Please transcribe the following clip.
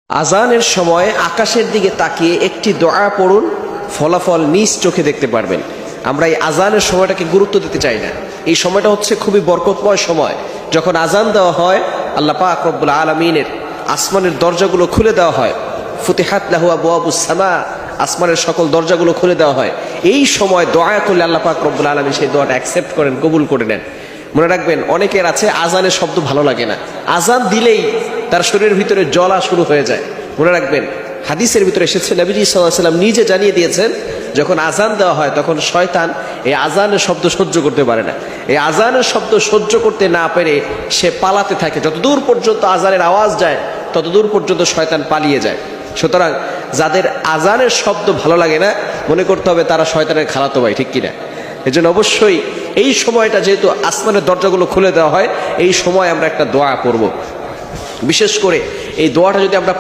আজানের সময় আকাশের দিকে তাকিয়ে একটি দোয়া পড়ুন, ফলাফল নিজ চোখে দেখতে পারবেন। আমরা এই আজানের সময়টাকে গুরুত্ব দিতে চাই না। এই সময়টা হচ্ছে খুবই বরকতময় সময়। যখন আজান দেওয়া হয়, আল্লাহ পাক রব্বুল আলামিনের আসমানের দরজাগুলো খুলে দেওয়া হয়। ফুতিহাত লাহু আবওয়াবুস সামা, আসমানের সকল দরজাগুলো খুলে দেওয়া হয়। এই সময় দোয়া করলে আল্লাহ পাক রব্বুল আলামিন সেই দোয়াটা অ্যাকসেপ্ট করেন, কবুল করে নেন। মনে রাখবেন, অনেকের আছে আজানের শব্দ ভালো লাগে না, আজান দিলেই তার শরীরের ভিতরে জ্বলা শুরু হয়ে যায়। মনে রাখবেন, হাদিসের ভিতরে এসেছে, নবীজি সাল্লাল্লাহু আলাইহি ওয়াসাল্লাম নিজে জানিয়ে দিয়েছেন, যখন আজান দেওয়া হয় তখন শয়তান এই আজানের শব্দ সহ্য করতে পারে না। এই আজানের শব্দ সহ্য করতে না পেরে সে পালাতে থাকে। যতদূর পর্যন্ত আজানের আওয়াজ যায় ততদূর পর্যন্ত শয়তান পালিয়ে যায়। সুতরাং যাদের আজানের শব্দ ভালো লাগে না, মনে করতে হবে তারা শয়তানের খালাতো ভাই, ঠিক কিনা? এই জন্য অবশ্যই এই সময়টা, যেহেতু আসমানের দরজাগুলো খুলে দেওয়া হয়, এই সময় আমরা একটা দোয়া করব। বিশেষ করে এই দোয়াটা যদি আমরা